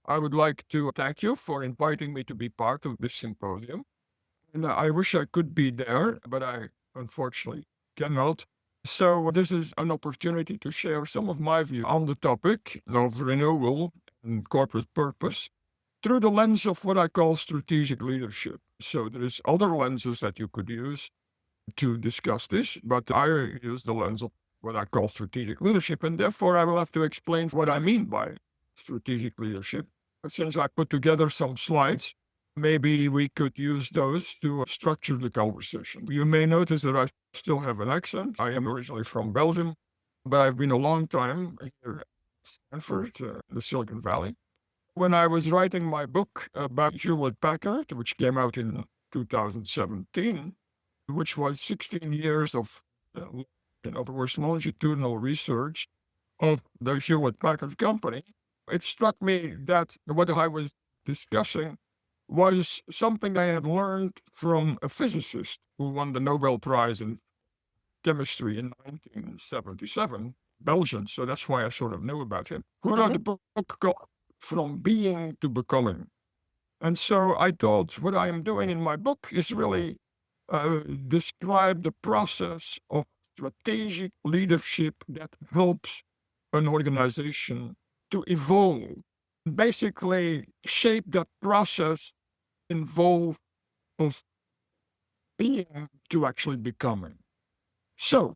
I would like to thank you for inviting me to be part of this symposium. And I wish I could be there, but I unfortunately cannot. So this is an opportunity to share some of my view on the topic of renewal and corporate purpose through the lens of what I call strategic leadership. So there is other lenses that you could use to discuss this, but I use the lens of what I call strategic leadership, and therefore I will have to explain what I mean by strategic leadership. Since I put together some slides, maybe we could use those to structure the conversation. You may notice that I still have an accent. I am originally from Belgium, but I've been a long time here at Stanford, the Silicon Valley. When I was writing my book about Hewlett-Packard, which came out in 2017, which was 16 years of, in other words, longitudinal research of the Hewlett-Packard company, it struck me that what I was discussing was something I had learned from a physicist who won the Nobel Prize in chemistry in 1977, Belgian, so that's why I sort of knew about him, who wrote a book called From Being to Becoming. And so I thought what I am doing in my book is really describe the process of strategic leadership that helps an organization to evolve. Basically, shape that process involved of being to actually becoming. So,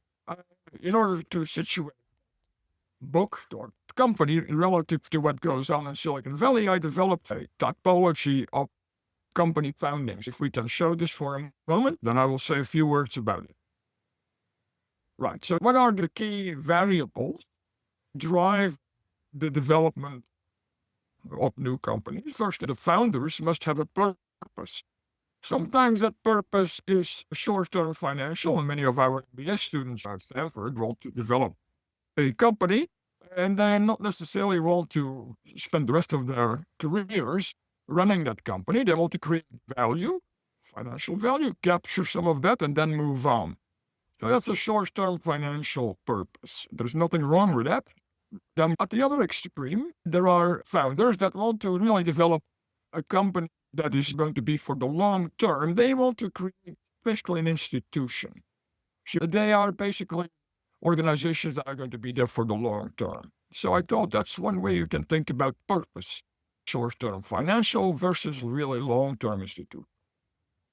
in order to situate book or company relative to what goes on in Silicon Valley, I developed a typology of company foundings. If we can show this for a moment, then I will say a few words about it. Right, so what are the key variables drive the development of new companies? First, the founders must have a purpose. Sometimes that purpose is short-term financial, and many of our MBA students at Stanford want to develop a company, and they not necessarily want to spend the rest of their careers running that company. They want to create value, financial value, capture some of that, and then move on. So that's a short-term financial purpose. There's nothing wrong with that. Then at the other extreme, there are founders that want to really develop a company that is going to be for the long term. They want to create basically an institution. So they are basically organizations that are going to be there for the long term. So I thought that's one way you can think about purpose. Short-term financial versus really long-term institute.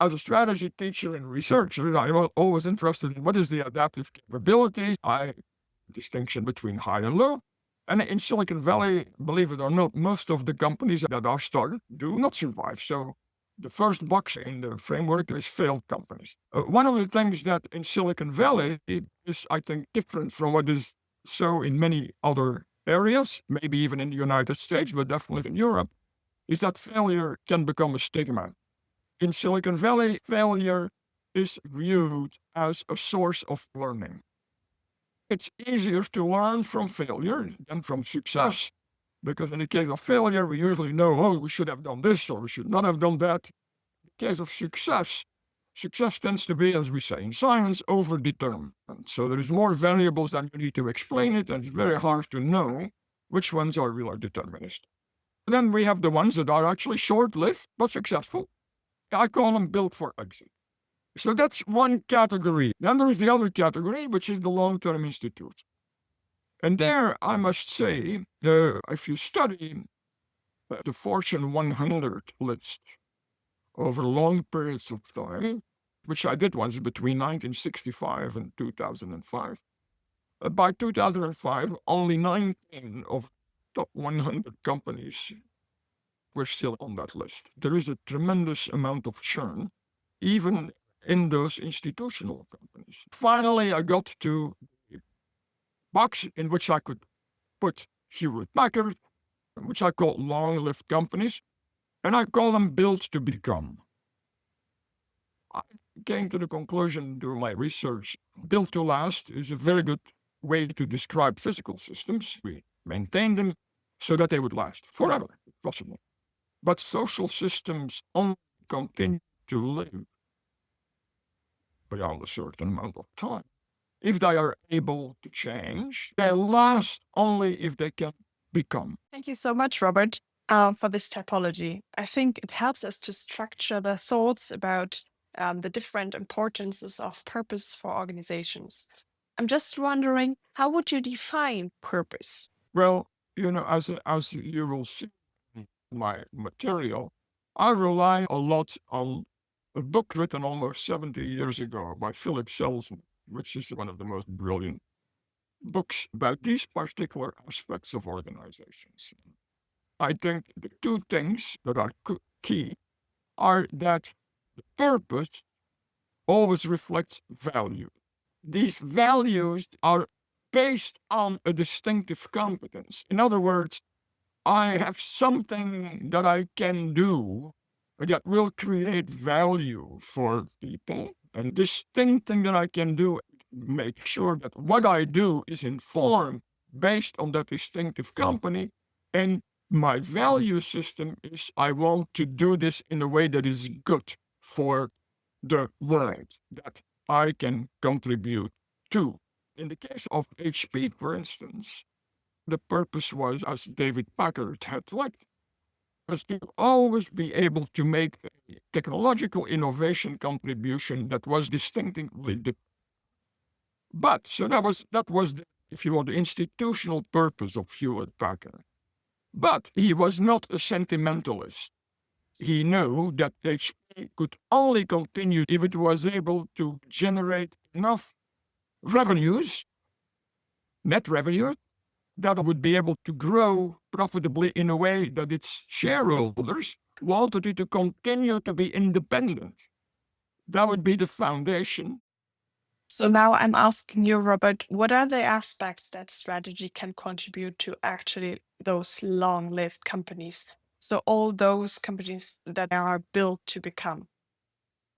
As a strategy teacher and researcher, I'm always interested in what is the adaptive capability, distinction between high and low. And in Silicon Valley, believe it or not, most of the companies that are started do not survive. So the first box in the framework is failed companies. One of the things that in Silicon Valley is, I think, different from what is so in many other areas, maybe even in the United States, but definitely in Europe, is that failure can become a stigma. In Silicon Valley, failure is viewed as a source of learning. It's easier to learn from failure than from success, because in the case of failure, we usually know, oh, we should have done this or we should not have done that. In the case of success, success tends to be, as we say in science, overdetermined. So there is more variables than you need to explain it, and it's very hard to know which ones are really deterministic. And then we have the ones that are actually short-lived but successful. I call them built for exit. So that's one category. Then there is the other category, which is the long-term institute. And there, I must say, if you study the Fortune 100 list over long periods of time, which I did once between 1965 and 2005, by 2005, only 19 of top 100 companies were still on that list. There is a tremendous amount of churn, even in those institutional companies. Finally, I got to a box in which I could put Hewlett-Packard, which I call long-lived companies, and I call them built to become. I came to the conclusion through my research, built to last is a very good way to describe physical systems. We maintain them so that they would last forever, if possible. But social systems only continue to live beyond a certain amount of time. If they are able to change, they last only if they can become. Thank you so much, Robert. for this typology. I think it helps us to structure the thoughts about the different importances of purpose for organizations. I'm just wondering, how would you define purpose? Well, as you will see in my material, I rely a lot on a book written almost 70 years ago by Philip Selznick, which is one of the most brilliant books about these particular aspects of organizations. I think the two things that are key are that the purpose always reflects value. These values are based on a distinctive competence. In other words, I have something that I can do that will create value for people. And this thing that I can do, make sure that what I do is informed based on that distinctive company. And my value system is I want to do this in a way that is good for the world, that I can contribute to. In the case of HP, for instance, the purpose was, as David Packard had liked, was to always be able to make a technological innovation contribution that was distinctively different. But so that was the, if you want, the institutional purpose of Hewlett-Packard. But he was not a sentimentalist. He knew that HP could only continue if it was able to generate enough revenues, net revenue, that would be able to grow profitably in a way that its shareholders wanted it to continue to be independent. That would be the foundation. So now I'm asking you, Robert, what are the aspects that strategy can contribute to actually those long lived companies? So, all those companies that are built to become.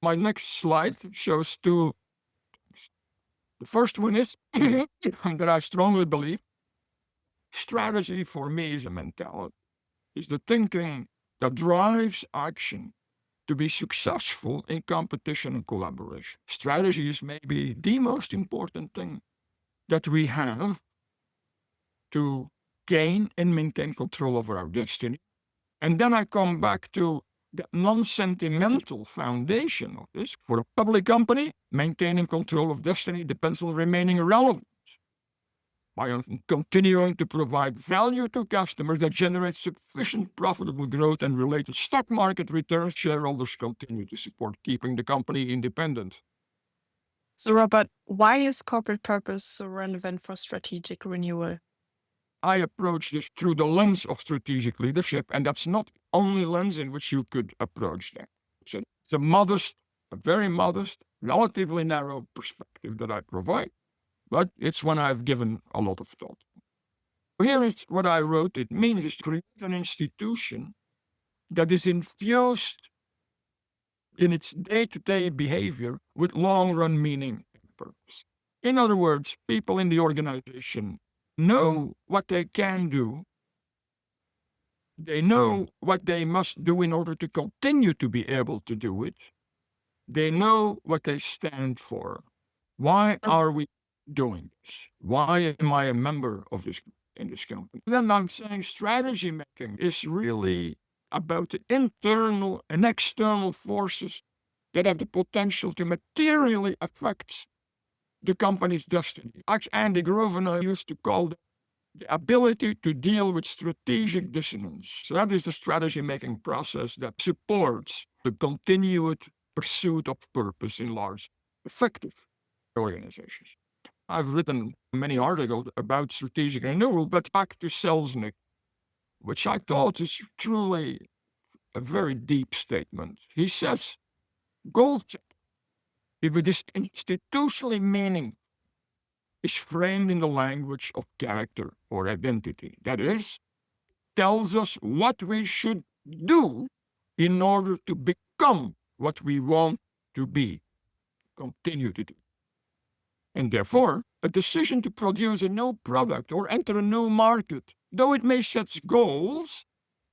My next slide shows two things. The first one is that I strongly believe strategy for me is a mentality, is the thinking that drives action to be successful in competition and collaboration. Strategy is maybe the most important thing that we have to gain and maintain control over our destiny. And then I come back to the non-sentimental foundation of this. For a public company, maintaining control of destiny depends on remaining relevant by continuing to provide value to customers that generates sufficient profitable growth and related stock market returns. Shareholders continue to support keeping the company independent. So, Robert, why is corporate purpose so relevant for strategic renewal? I approach this through the lens of strategic leadership, and that's not the only lens in which you could approach that. So it's a very modest, relatively narrow perspective that I provide, but it's one I've given a lot of thought. Here is what I wrote. It means is to create an institution that is infused in its day-to-day behavior with long-run meaning and purpose. In other words, people in the organization know what they can do. They know what they must do in order to continue to be able to do it. They know what they stand for. Why are we doing this? Why am I a member of this in this company? Then I'm saying strategy making is really about the internal and external forces that have the potential to materially affect the company's destiny. Actually, Andy Grove and I used to call that the ability to deal with strategic dissonance. So that is the strategy making process that supports the continued pursuit of purpose in large, effective organizations. I've written many articles about strategic renewal, but back to Selznick, which I thought is truly a very deep statement. He says, goal check, if it is institutionally meaningful, is framed in the language of character or identity. That is, tells us what we should do in order to become what we want to be, continue to do. And therefore, a decision to produce a new product or enter a new market, though it may set goals,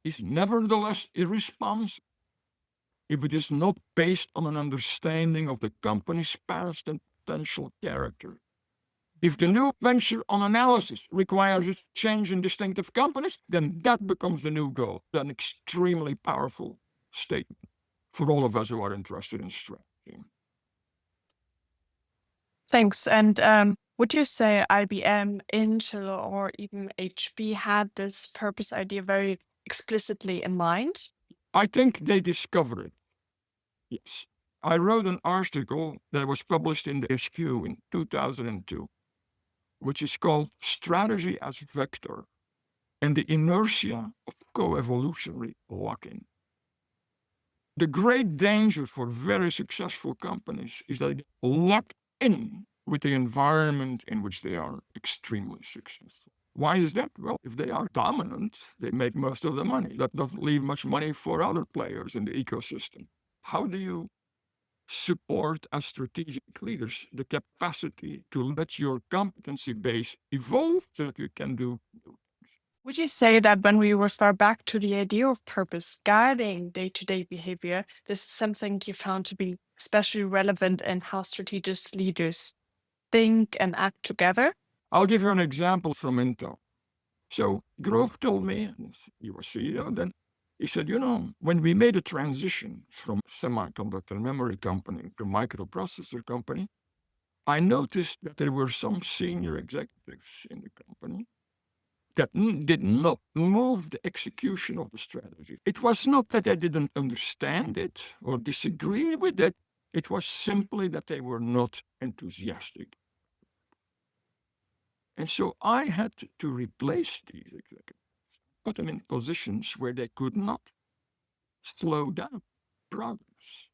is nevertheless irresponsible if it is not based on an understanding of the company's past and potential character. If the new venture on analysis requires a change in distinctive companies, then that becomes the new goal. An extremely powerful statement for all of us who are interested in strategy. Thanks. And would you say IBM, Intel, or even HP had this purpose idea very explicitly in mind? I think they discovered it. Yes. I wrote an article that was published in the SQ in 2002, which is called Strategy as Vector and the Inertia of Coevolutionary Lock-in. The great danger for very successful companies is that they lock in with the environment in which they are extremely successful. Why is that? Well, if they are dominant, they make most of the money. That doesn't leave much money for other players in the ecosystem. How do you support as strategic leaders the capacity to let your competency base evolve so that you can do new things? Would you say that when we refer back to the idea of purpose guiding day to day behavior, this is something you found to be especially relevant in how strategic leaders think and act together? I'll give you an example from Intel. So Grove told me, and he was CEO then, he said, when we made a transition from semiconductor memory company to microprocessor company, I noticed that there were some senior executives in the company that did not move the execution of the strategy. It was not that they didn't understand it or disagree with it. It was simply that they were not enthusiastic. And so I had to replace these executives, put them in positions where they could not slow down progress.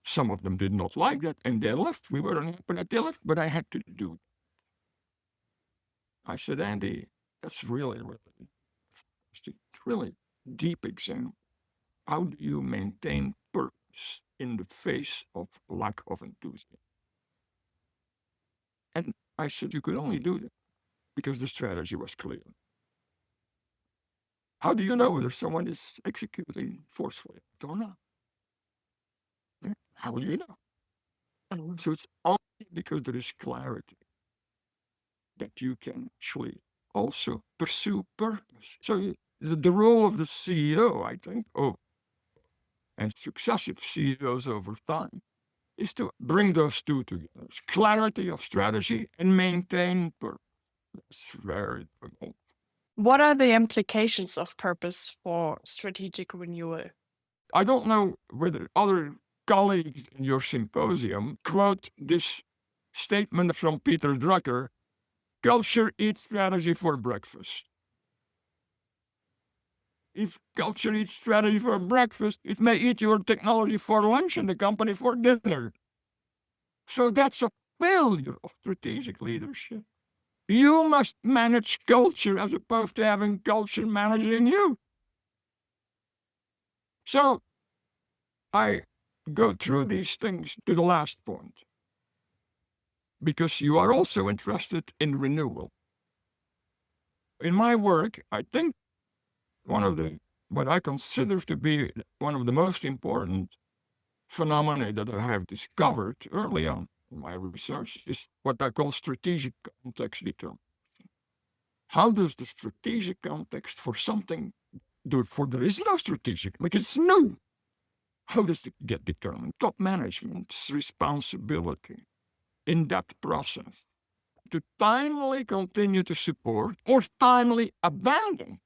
Some of them did not like that and they left. We were unhappy that they left, but I had to do it. I said, Andy, that's really, really fantastic, really deep example. How do you maintain purpose in the face of lack of enthusiasm? And I said, you could only do that because the strategy was clear. How do you know whether someone is executing forcefully? I don't know. How will you know? So it's only because there is clarity that you can actually also pursue purpose. So the role of the CEO, I think, and successive CEOs over time, is to bring those two together. It's clarity of strategy and maintain purpose. That's very difficult. What are the implications of purpose for strategic renewal? I don't know whether other colleagues in your symposium quote this statement from Peter Drucker: culture eats strategy for breakfast. If culture eats strategy for breakfast, it may eat your technology for lunch and the company for dinner. So that's a failure of strategic leadership. You must manage culture as opposed to having culture managing you. So I go through these things to the last point, because you are also interested in renewal. In my work, I think what I consider to be one of the most important phenomena that I have discovered early on in my research is what I call strategic context determination. How does the strategic context for something there is no strategic, because it's new. How does it get determined? Top management's responsibility in that process to timely continue to support or timely abandon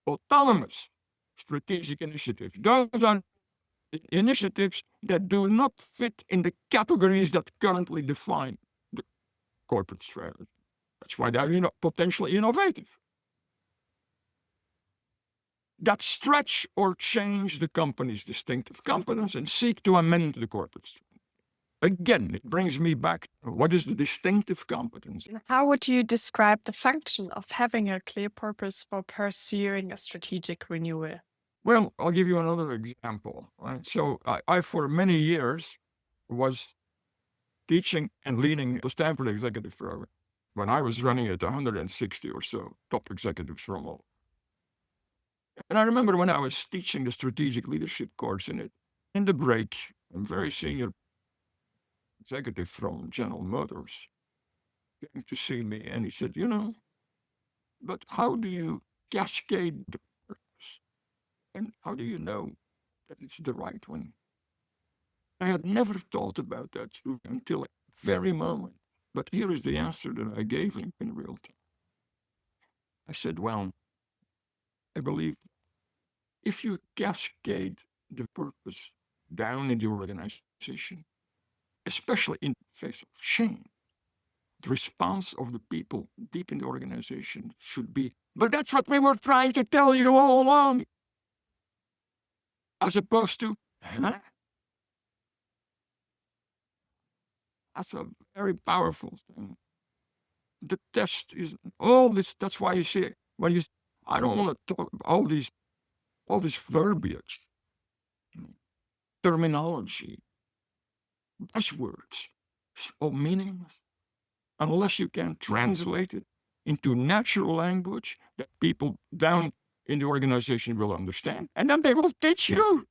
autonomous strategic initiatives. Those are initiatives that do not fit in the categories that currently define the corporate strategy. That's why they're potentially innovative. That stretch or change the company's distinctive competence and seek to amend the corporate strategy. Again, it brings me back to what is the distinctive competence? And how would you describe the function of having a clear purpose for pursuing a strategic renewal? Well, I'll give you another example. Right? So I for many years, was teaching and leading the Stanford executive program when I was running it 160 or so top executives from all. And I remember when I was teaching the strategic leadership course in it, in the break, a very senior executive from General Motors came to see me and he said, but how do you cascade the purpose? And how do you know that it's the right one? I had never thought about that until that very moment. But here is the answer that I gave him in real time. I said, well, I believe if you cascade the purpose down in the organization, especially in the face of shame, the response of the people deep in the organization should be, but that's what we were trying to tell you all along. As opposed to, huh? That's a very powerful thing. The test is all this. That's why you say, when you, I don't want to talk about all this verbiage, terminology, buzzwords. It's all meaningless unless you can translate it into natural language that people down in the organization will understand, and then they will teach you.